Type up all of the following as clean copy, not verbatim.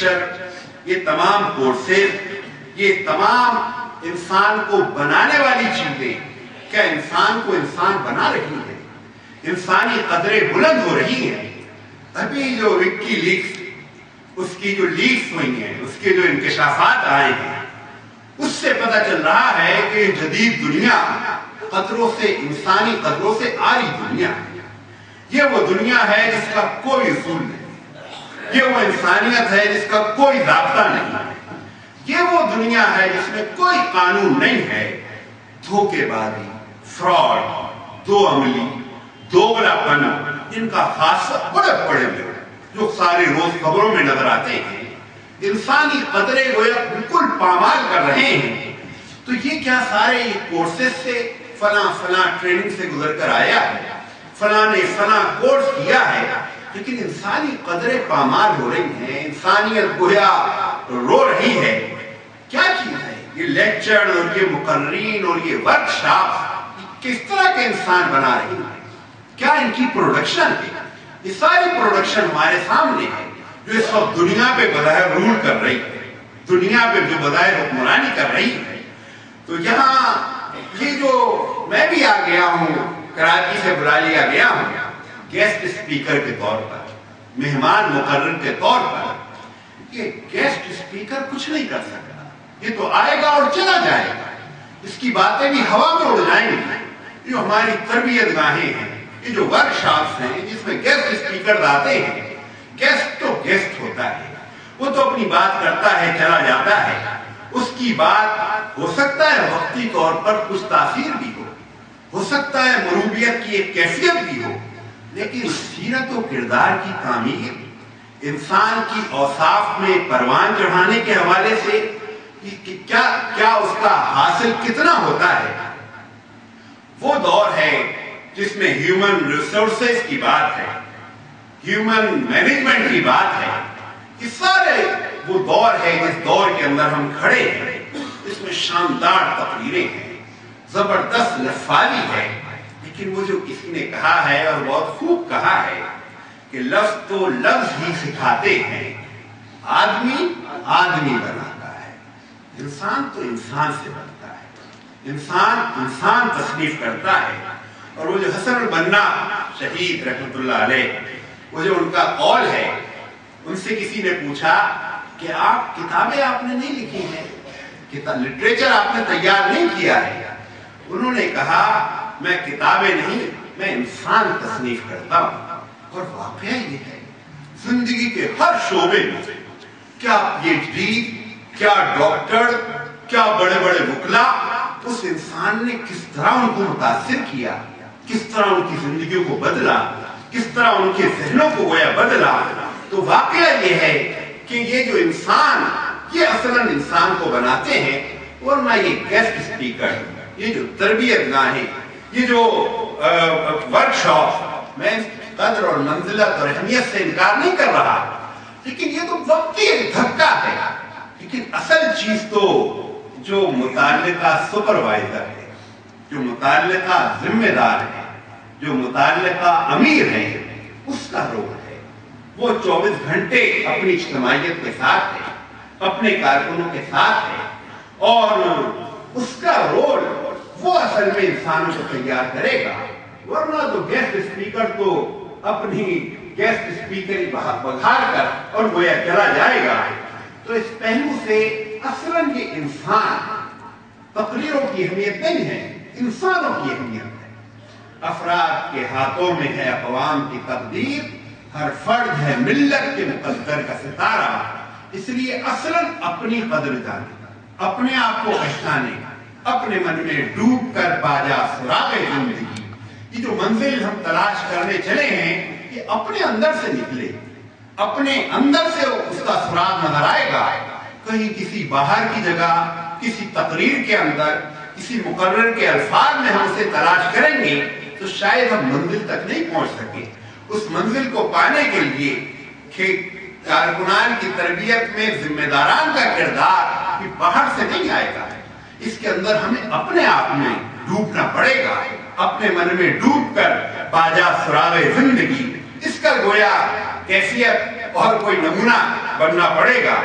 Lecture, یہ تمام courses, یہ تمام انسان کو بنانے والی چیزیں کیا انسان کو انسان بنا رہی ہیں؟ انسانی قدریں بلند ہو رہی ہیں؟ ابھی جو وکی لیکس، اس کی جو لیکس ہوئی ہیں، اس کے جو انکشافات آئے ہیں، اس سے پتہ چل رہا ہے کہ جدید دنیا قدروں سے، انسانی قدروں سے آری دنیا ہے۔ یہ وہ دنیا ہے جس کا کوئی اصول نہیں، یہ وہ انسانیت ہے جس کا کوئی ضابطہ نہیں ہے، یہ وہ دنیا ہے جس میں کوئی قانون نہیں ہے۔ دھوکے بازی، فراڈ، دو عملی، دوغلا پن، ان کا خاصہ بڑے بڑے جو سارے روز خبروں میں نظر آتے ہیں، انسانی قدرے گویا بالکل پامال کر رہے ہیں۔ تو یہ کیا سارے کورسز سے، فلاں ٹریننگ سے گزر کر آیا ہے، فلاں نے فلاں کورس کیا ہے، لیکن انسانی قدریں پامال ہو رہی ہیں، انسانیت گویا رو رہی ہے۔ کیا چیز ہے یہ لیکچر اور یہ مقررین اور یہ ورکشاپ کس طرح کے انسان بنا رہی ہیں؟ کیا ان کی پروڈکشن ہے؟ یہ ساری پروڈکشن ہمارے سامنے ہے جو اس وقت دنیا پہ بظاہر رول کر رہی ہے، دنیا پہ جو بظاہر حکمرانی کر رہی ہے۔ تو یہاں یہ جو میں بھی آ گیا ہوں، کراچی سے بلا لیا گیا ہوں گیسٹ اسپیکر کے طور پر، مہمان مقرر کے طور پر۔ یہ گیسٹ اسپیکر کچھ نہیں کر سکتا، یہ تو آئے گا اور چلا جائے گا، اس کی باتیں بھی ہوا میں اڑ جائیں گی۔ جو ہماری تربیت گاہیں ہیں، یہ جو ورکشاپس ہیں جس میں گیسٹ اسپیکر آتے ہیں، گیسٹ تو گیسٹ ہوتا ہے، وہ تو اپنی بات کرتا ہے چلا جاتا ہے، اس کی بات ہو سکتا ہے وقتی طور پر کچھ تاثیر بھی ہو سکتا ہے مروبیت کی ایک کیفیت بھی ہو، لیکن سیرت و کردار کی تعمیر، انسان کی اوصاف میں پروان چڑھانے کے حوالے سے کیا اس کا حاصل کتنا ہوتا ہے۔ وہ دور ہے جس میں ہیومن ریسورسز کی بات ہے، ہیومن مینجمنٹ کی بات ہے، یہ سارے وہ دور ہے جس دور کے اندر ہم کھڑے ہیں۔ اس میں شاندار تقریریں ہیں، زبردست لفاظی ہے، لیکن وہ جو کسی نے کہا ہے اور بہت خوب کہا ہے کہ لفظ تو لفظ ہی سکھاتے ہیں، آدمی آدمی بناتا ہے، انسان تو انسان سے بنتا ہے، انسان تصنیف کرتا ہے۔ اور وہ جو حسن البنا شہید رحمت اللہ علیہ، وہ جو ان کا قول ہے، ان سے کسی نے پوچھا کہ آپ کتابیں آپ نے نہیں لکھی ہیں، لٹریچر آپ نے تیار نہیں کیا ہے؟ انہوں نے کہا میں کتابیں نہیں، میں انسان تصنیف کرتا ہوں۔ اور واقعہ یہ ہے زندگی کے ہر شعبے میں، کیا پی ایچ ڈی، کیا ڈاکٹر، کیا بڑے بڑے وکلا، اس انسان نے کس طرح ان کو متاثر کیا، کس طرح ان کی زندگیوں کو بدلا، کس طرح ان کے ذہنوں کو گویا بدلا۔ تو واقعہ یہ ہے کہ یہ جو انسان، یہ اصلاً انسان کو بناتے ہیں، ورنہ یہ گیسٹ اسپیکر، یہ جو تربیت گاہیں، یہ جو ورکشاپ، میں قدر اور منزلت اور اہمیت سے انکار نہیں کر رہا، لیکن یہ تو وقتی ایک دھکا ہے۔ لیکن اصل چیز تو جو متعلقہ سپروائزر ہے، جو متعلقہ ذمہ دار ہے، جو متعلقہ امیر ہے، اس کا رول ہے۔ وہ 24 گھنٹے اپنی اجتماعیت کے ساتھ ہے، اپنے کارکنوں کے ساتھ ہے، اور اس کا رول وہ اصل میں انسانوں کو تیار کرے گا۔ ورنہ تو گیسٹ اسپیکر تو اپنی گیسٹ اسپیکری بگھار کر اور گویا چلا جائے گا۔ تو اس پہلو سے اصلاً یہ انسان تقریروں کی اہمیت نہیں ہے، انسانوں کی اہمیت ہے۔ افراد کے ہاتھوں میں ہے اقوام کی تقدیر، ہر فرد ہے ملت کے مقدر کا ستارہ۔ اس لیے اصلاً اپنی قدر جانے، اپنے آپ کو پہچانے، اپنے من میں ڈوب کر باجا سراغ زندگی، یہ جو منزل ہم تلاش کرنے چلے ہیں، یہ اپنے اندر سے نکلے، اپنے اندر سے اس کا سراغ نظر آئے گا۔ کہیں کسی باہر کی جگہ، کسی تقریر کے اندر، کسی مقرر کے الفاظ میں ہم اسے تلاش کریں گے تو شاید ہم منزل تک نہیں پہنچ سکے۔ اس منزل کو پانے کے لیے کہ کارکنان کی تربیت میں ذمہ داران کا کردار بھی باہر سے نہیں آئے گا، اس کے اندر ہمیں اپنے آپ میں ڈوبنا پڑے گا، اپنے من میں ڈوب کر باجا سراغ زندگی، اس کا گویا کیفیت اور کوئی نمونہ बनना पड़ेगा।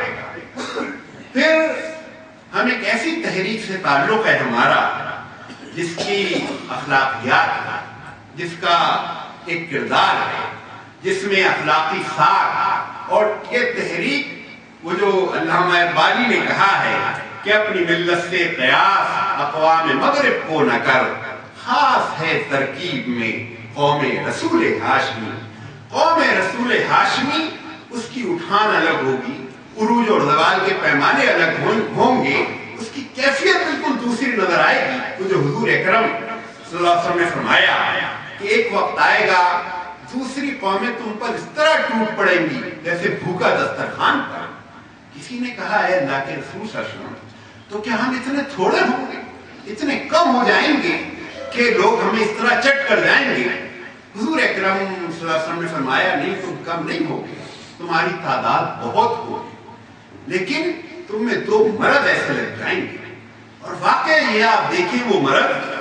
फिर हम एक ऐसी तहरीक से ताल्लुक है हमारा जिसकी अखलाकियात, जिसका एक किरदार है, जिसमें अखलाकी साख, और ये तहरीक वो जो अल्लामा इक़बाली ने कहा है कि अपनी मिल्लत से क़यास अक़वाम मग़रिब को न कर, खास है तरकीब में कौमे रसूल हाशमी। कौमे रसूल हाशमी, उसकी उठान अलग होगी, उरूज और ज़वाल के पैमाने अलग होंगे, उसकी कैफियत बिल्कुल दूसरी नजर आएगी। तो जो हुजूर अकरम सल्लल्लाहु अलैहि वसल्लम ने फरमाया कि एक वक्त आएगा दूसरी कौमें तुम पर इस तरह टूट पड़ेंगी जैसे भूखा दस्तरखान पर। किसी ने कहा है अल्लाह के रसूल सल्लल्लाहु अलैहि वसल्लम, तो क्या हम इतने थोड़े होंगे, इतने कम हो जाएंगे कि लोग हमें इस तरह चट कर जाएंगे? हुजूर अकरम सल्लल्लाहु अलैहि वसल्लम ने फरमाया नहीं, तुम कम नहीं होगे, तुम्हारी तादाद बहुत होगी, लेकिन तुम में दो मर्द ऐसे लग जाएंगे। और वाकई ये आप देखिए, वो मर्द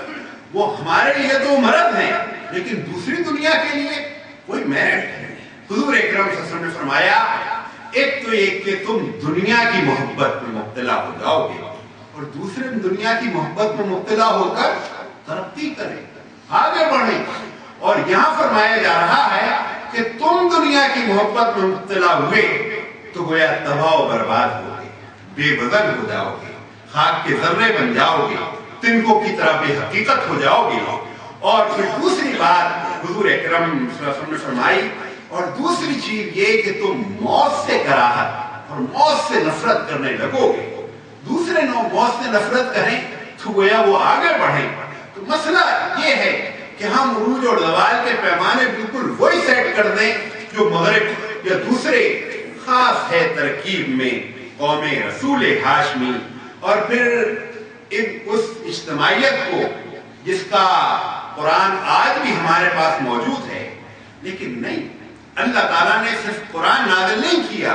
वो हमारे लिए दो मर्द हैं, लेकिन दूसरी दुनिया के लिए कोई मेरिट है। हुजूर अकरम सल्लल्लाहु अलैहि वसल्लम ने फरमाया एक तो एक कि तुम दुनिया की मोहब्बत में मुब्तला हो जाओगे और दूसरे दुनिया की मोहब्बत में मुब्तला होकर तरक्की करें, आगे बढ़े। और यहाँ फरमाया जा रहा है कि तुम दुनिया की मोहब्बत में मुब्तला हुए तो गोया तबाह और बर्बाद होगे, बेवजन हो जाओगे, खाक के जर्रे बन जाओगे, तिनकों की तरह बेहकीकत हो जाओगे। और फिर दूसरी बात हुजूर अकरम सल्लल्लाहु अलैहि वसल्लम ने फरमाई, और दूसरी चीज ये कि तुम मौत से कराहत और मौत से नफरत करने लगोगे। दूसरे मौत से नफरत करें तो गोया वो आगे बढ़े। तो मसला ये है कि हम उरूज और ज़वाल के पैमाने बिल्कुल वही सेट कर दें जो मगरिब या दूसरे खास है तरकीब में कौमे रसूल हाशमी। और फिर उस इज्तिमाइयत को जिसका कुरान आज भी हमारे पास मौजूद है, लेकिन नहीं, अल्लाह ताला ने सिर्फ कुरान नाज़िल नहीं किया,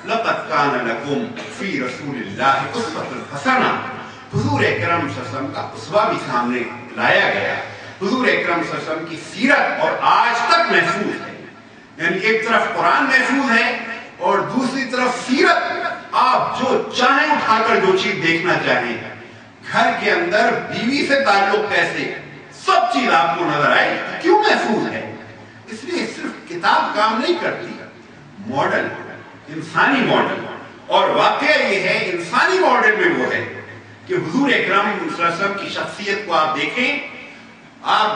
लक़द कान लकुम फ़ी रसूलिल्लाहि उस्वतुन हसना, हुजूर अकरम सल्लल्लाहु अलैहि वसल्लम का उसवा भी सामने लाया गया। हुजूर अकरम सल्लल्लाहु अलैहि वसल्लम की सीरत और आज तक महफूज है, यानी एक तरफ कुरान महफूज है और दूसरी तरफ सीरत। आप जो चाहें उठाकर जो चीज देखना चाहें, घर के अंदर बीवी से ताल्लुक कैसे, सब चीज आपको नजर आएगी। क्यों महफूज है? इसलिए सिर्फ किताब काम नहीं करती, मॉडल, इंसानी मॉडल। और वाकया ये है इंसानी मॉडल में वो है कि हुजूर अकरम सल्लल्लाहु अलैहि वसल्लम की शख्सियत को आप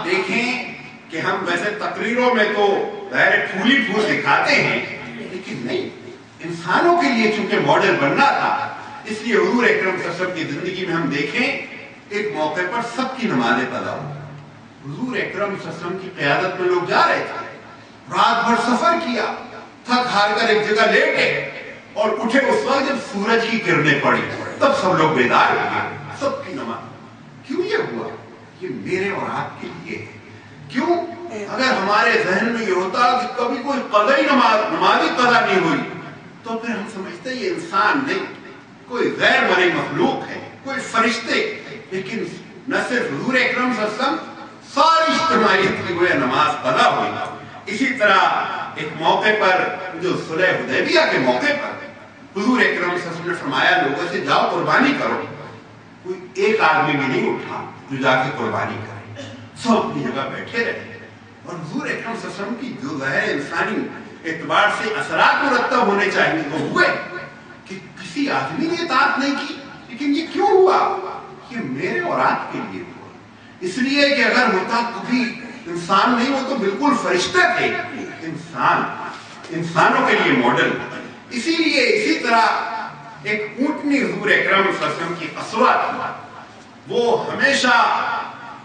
देखें कि हम वैसे तकरीरों में तो फूली फूल दिखाते हैं, लेकिन नहीं, इंसानों के लिए चूंकि मॉडल बनना था, इसलिए हुजूर अकरम सल्लल्लाहु अलैहि वसल्लम की जिंदगी में हम देखें एक मौके पर सबकी नमाजें कज़ा हो। हुजूर अकरम सल्लल्लाहु अलैहि वसल्लम की क़यादत में लोग जा रहे थे, रात भर सफर किया, थक हार कर एक जगह लेटे और उठे उस वक्त जब सूरज की किरणें पड़ी, तब सब लोग बेदार हो गए, सबकी नमाज। क्यों ये हुआ? ये मेरे और आपके लिए है। क्यों? अगर हमारे जहन में ये होता कि कभी कोई कज़ई नमाज कज़ा नहीं हुई, तो फिर हम समझते ये इंसान नहीं, कोई गैर मरी मखलूक है, कोई फरिश्ते। लेकिन न सिर्फ हुजूर अकरम सल्लल्लाहु अलैहि वसल्लम, सारी इज्तिमाइयत की गोया नमाज कज़ा हुई। इसी तरह एक मौके पर जो सुलह हुदैबिया के मौके पर हुजूर अकरम सल्लल्लाहु अलैहि वसल्लम ने फरमाया लोगों से जाओ कुर्बानी करो। कोई एक आदमी भी नहीं उठा जो जाके कुर्बानी करे, सब अपनी जगह बैठे रहे। और हुजूर अकरम सल्लल्लाहु अलैहि वसल्लम की जो ज़ाहिर इंसानी एतबार से असरात मुरत्तब होने चाहिए वो हुए कि किसी आदमी ने इताअत नहीं की। लेकिन ये क्यों हुआ? ये मेरे और आपके लिए हुआ, इसलिए कि अगर होता कभी इंसान नहीं, वो तो बिल्कुल फरिश्ते थे। इंसानों के लिए मॉडल। इसीलिए इसी तरह एक ऊंटनी हुजूर अकरम सल्लल्लाहु अलैहि वसल्लम की कसवा थी, वो हमेशा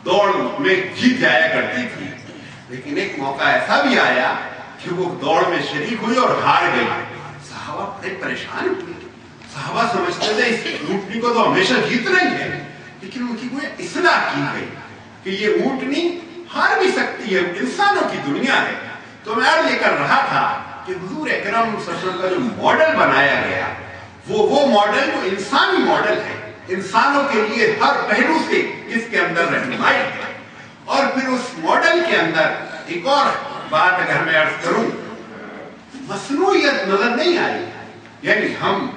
दौड़ में जीत जाया करती थी। लेकिन एक मौका ऐसा भी आया कि वो दौड़ में शरीक हुई और हार गई। सहाबा बड़े परेशान हुए। सहाबा समझते थे इस ऊंटनी को तो हमेशा जीतना ही है, लेकिन उनकी कोई इस्लाह की गई कि ये ऊंटनी हार भी सकती है, इंसानों की दुनिया है। तो मैं अर्ज ये कर रहा था कि हुजूर अकरम सल्लल्लाहु अलैहि वसल्लम का जो मॉडल बनाया गया वो मॉडल जो इंसानी मॉडल है, इंसानों के लिए हर पहलू से इसके अंदर रहनुमाई है। और फिर उस मॉडल के अंदर एक और बात अगर मैं अर्ज करूं, मसनूइयत नजर नहीं आई, یعنی ہم